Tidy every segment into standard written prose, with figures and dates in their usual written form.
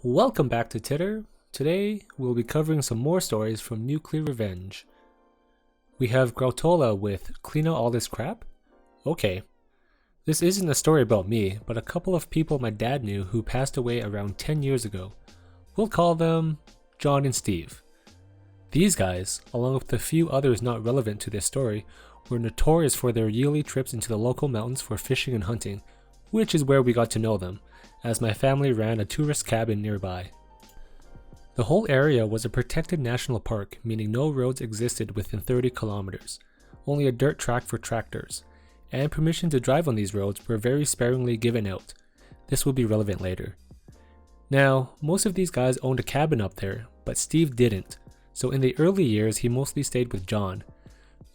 Welcome back to Titter. Today we'll be covering some more stories from Nuclear Revenge. We have Grautola with Clean Out All This Crap? Okay. This isn't a story about me, but a couple of people my dad knew who passed away around 10 years ago. We'll call them John and Steve. These guys, along with a few others not relevant to this story, were notorious for their yearly trips into the local mountains for fishing and hunting, which is where we got to know them, as my family ran a tourist cabin nearby. The whole area was a protected national park, meaning no roads existed within 30 kilometers, only a dirt track for tractors, and permission to drive on these roads were very sparingly given out. This will be relevant later. Now, most of these guys owned a cabin up there, but Steve didn't, so in the early years he mostly stayed with John.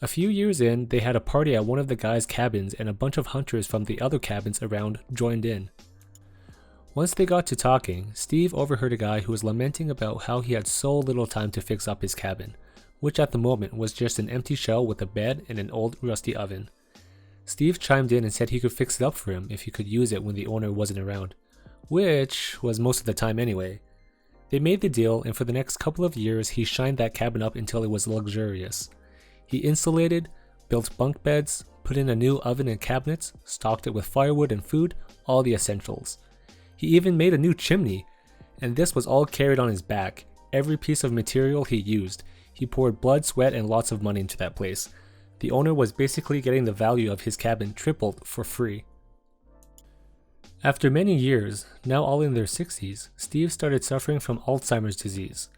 A few years in, they had a party at one of the guys' cabins and a bunch of hunters from the other cabins around joined in. Once they got to talking, Steve overheard a guy who was lamenting about how he had so little time to fix up his cabin, which at the moment was just an empty shell with a bed and an old rusty oven. Steve chimed in and said he could fix it up for him if he could use it when the owner wasn't around, which was most of the time anyway. They made the deal, and for the next couple of years he shined that cabin up until it was luxurious. He insulated, built bunk beds, put in a new oven and cabinets, stocked it with firewood and food, all the essentials. He even made a new chimney, and this was all carried on his back. Every piece of material he used. He poured blood, sweat, and lots of money into that place. The owner was basically getting the value of his cabin tripled for free. After many years, now all in their 60s, Steve started suffering from Alzheimer's disease.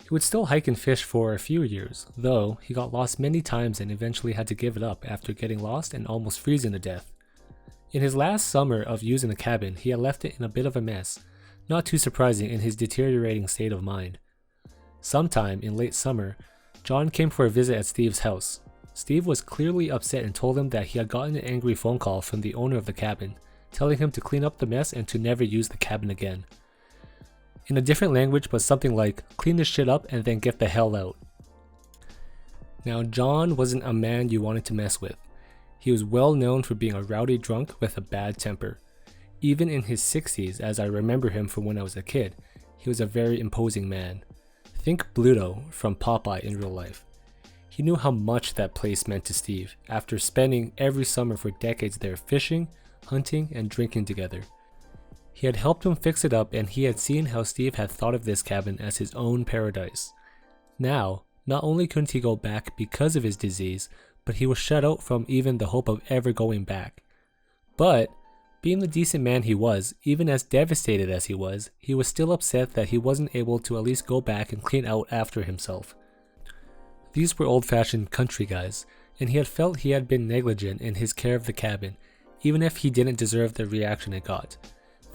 He would still hike and fish for a few years, though he got lost many times and eventually had to give it up after getting lost and almost freezing to death. In his last summer of using the cabin, he had left it in a bit of a mess, not too surprising in his deteriorating state of mind. Sometime in late summer, John came for a visit at Steve's house. Steve was clearly upset and told him that he had gotten an angry phone call from the owner of the cabin, telling him to clean up the mess and to never use the cabin again. In a different language, but something like, clean this shit up and then get the hell out. Now, John wasn't a man you wanted to mess with. He was well known for being a rowdy drunk with a bad temper. Even in his 60s, as I remember him from when I was a kid, he was a very imposing man. Think Bluto from Popeye in real life. He knew how much that place meant to Steve, after spending every summer for decades there fishing, hunting, and drinking together. He had helped him fix it up, and he had seen how Steve had thought of this cabin as his own paradise. Now, not only couldn't he go back because of his disease, but he was shut out from even the hope of ever going back. But, being the decent man he was, even as devastated as he was still upset that he wasn't able to at least go back and clean out after himself. These were old-fashioned country guys, and he had felt he had been negligent in his care of the cabin, even if he didn't deserve the reaction it got.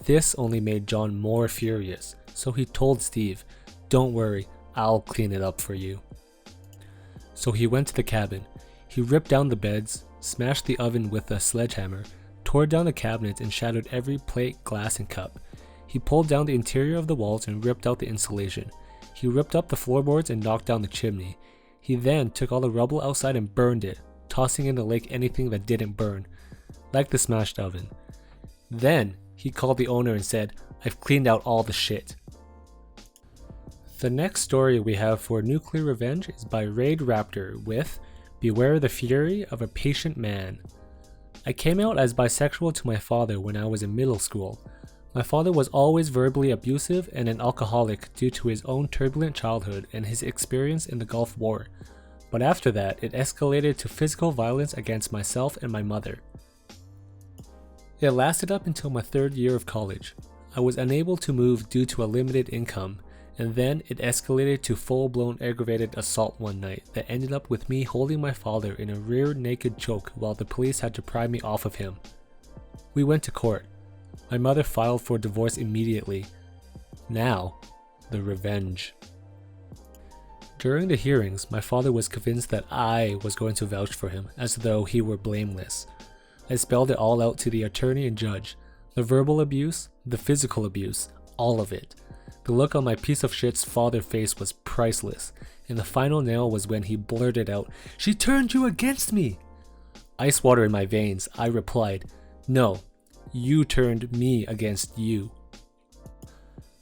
This only made John more furious, so he told Steve, "Don't worry, I'll clean it up for you." So he went to the cabin. He ripped down the beds, smashed the oven with a sledgehammer, tore down the cabinets and shattered every plate, glass, and cup. He pulled down the interior of the walls and ripped out the insulation. He ripped up the floorboards and knocked down the chimney. He then took all the rubble outside and burned it, tossing in the lake anything that didn't burn, like the smashed oven. Then, he called the owner and said, "I've cleaned out all the shit." The next story we have for Nuclear Revenge is by Raid Raptor with Beware the Fury of a Patient Man. I came out as bisexual to my father when I was in middle school. My father was always verbally abusive and an alcoholic due to his own turbulent childhood and his experience in the Gulf War. But after that, it escalated to physical violence against myself and my mother. It lasted up until my third year of college. I was unable to move due to a limited income, and then it escalated to full-blown aggravated assault one night that ended up with me holding my father in a rear naked choke while the police had to pry me off of him. We went to court. My mother filed for divorce immediately. Now, the revenge. During the hearings, my father was convinced that I was going to vouch for him, as though he were blameless. I spelled it all out to the attorney and judge. The verbal abuse, the physical abuse, all of it. The look on my piece of shit's father face was priceless, and the final nail was when he blurted out, "She turned you against me!" Ice water in my veins, I replied, "No, you turned me against you."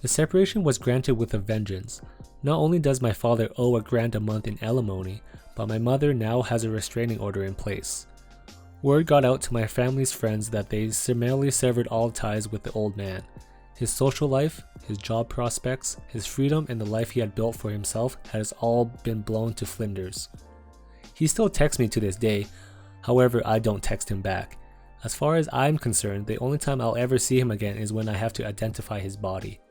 The separation was granted with a vengeance. Not only does my father owe $1,000 a month in alimony, but my mother now has a restraining order in place. Word got out to my family's friends that they summarily severed all ties with the old man. His social life, his job prospects, his freedom, and the life he had built for himself has all been blown to flinders. He still texts me to this day, however I don't text him back. As far as I'm concerned, the only time I'll ever see him again is when I have to identify his body.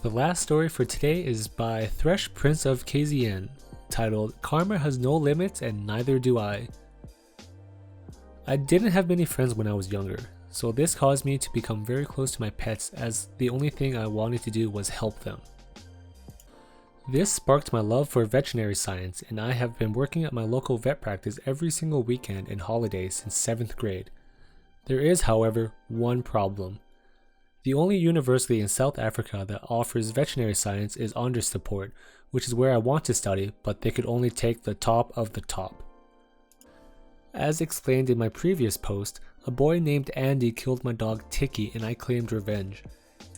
The last story for today is by Thresh Prince of KZN, titled Karma Has No Limits and Neither Do I. I didn't have many friends when I was younger, so this caused me to become very close to my pets as the only thing I wanted to do was help them. This sparked my love for veterinary science, and I have been working at my local vet practice every single weekend and holiday since 7th grade. There is, however, one problem. The only university in South Africa that offers veterinary science is Onderstepoort, which is where I want to study, but they could only take the top of the top. As explained in my previous post, a boy named Andy killed my dog Tiki and I claimed revenge.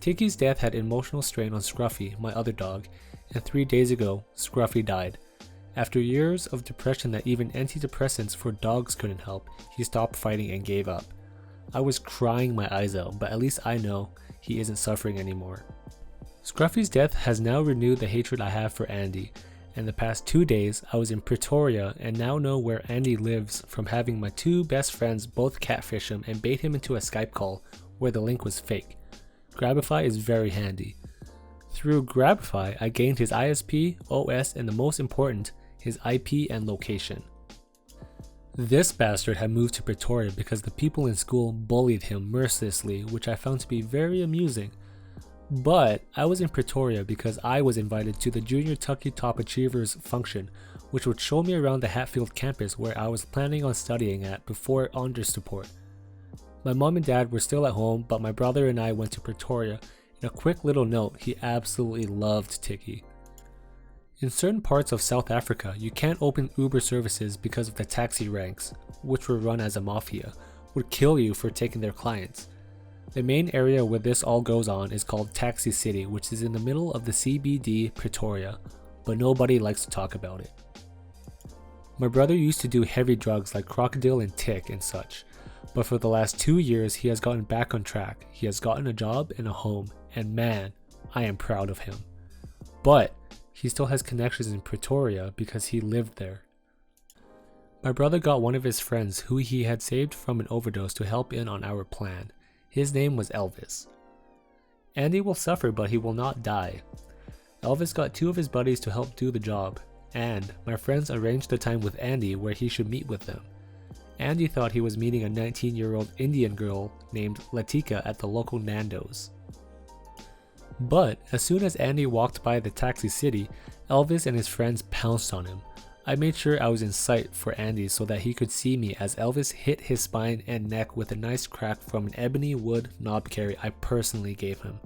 Tiki's death had emotional strain on Scruffy, my other dog, and 3 days ago, Scruffy died. After years of depression that even antidepressants for dogs couldn't help, he stopped fighting and gave up. I was crying my eyes out, but at least I know he isn't suffering anymore. Scruffy's death has now renewed the hatred I have for Andy, and the past 2 days I was in Pretoria and now know where Andy lives from having my 2 best friends both catfish him and bait him into a Skype call where the link was fake. Grabify is very handy. Through Grabify, I gained his ISP, OS, and the most important, his IP and location. This bastard had moved to Pretoria because the people in school bullied him mercilessly, which I found to be very amusing. But I was in Pretoria because I was invited to the Junior Tucky Top Achievers function, which would show me around the Hatfield campus where I was planning on studying at before Onderstepoort. My mom and dad were still at home, but my brother and I went to Pretoria. In a quick little note, he absolutely loved Tiki. In certain parts of South Africa, you can't open Uber services because of the taxi ranks, which were run as a mafia, would kill you for taking their clients. The main area where this all goes on is called Taxi City, which is in the middle of the CBD Pretoria, but nobody likes to talk about it. My brother used to do heavy drugs like crocodile and tick and such, but for the last 2 years he has gotten back on track. He has gotten a job and a home, and man, I am proud of him. But he still has connections in Pretoria because he lived there. My brother got one of his friends who he had saved from an overdose to help in on our plan. His name was Elvis. Andy will suffer, but he will not die. Elvis got 2 of his buddies to help do the job, and my friends arranged a time with Andy where he should meet with them. Andy thought he was meeting a 19-year-old Indian girl named Latika at the local Nando's. But as soon as Andy walked by the Taxi City, Elvis and his friends pounced on him. I made sure I was in sight for Andy so that he could see me as Elvis hit his spine and neck with a nice crack from an ebony wood knob carry I personally gave him.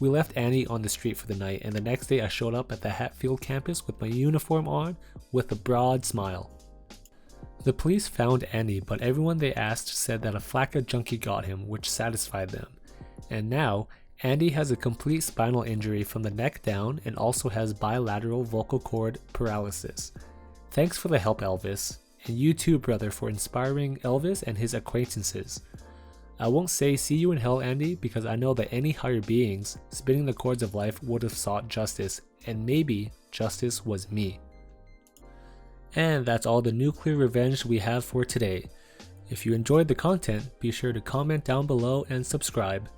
We left Andy on the street for the night, and the next day I showed up at the Hatfield campus with my uniform on with a broad smile. The police found Andy, but everyone they asked said that a flakka junkie got him, which satisfied them. And now, Andy has a complete spinal injury from the neck down and also has bilateral vocal cord paralysis. Thanks for the help, Elvis, and you too, brother, for inspiring Elvis and his acquaintances. I won't say see you in hell, Andy, because I know that any higher beings spinning the cords of life would have sought justice, and maybe justice was me. And that's all the nuclear revenge we have for today. If you enjoyed the content, be sure to comment down below and subscribe.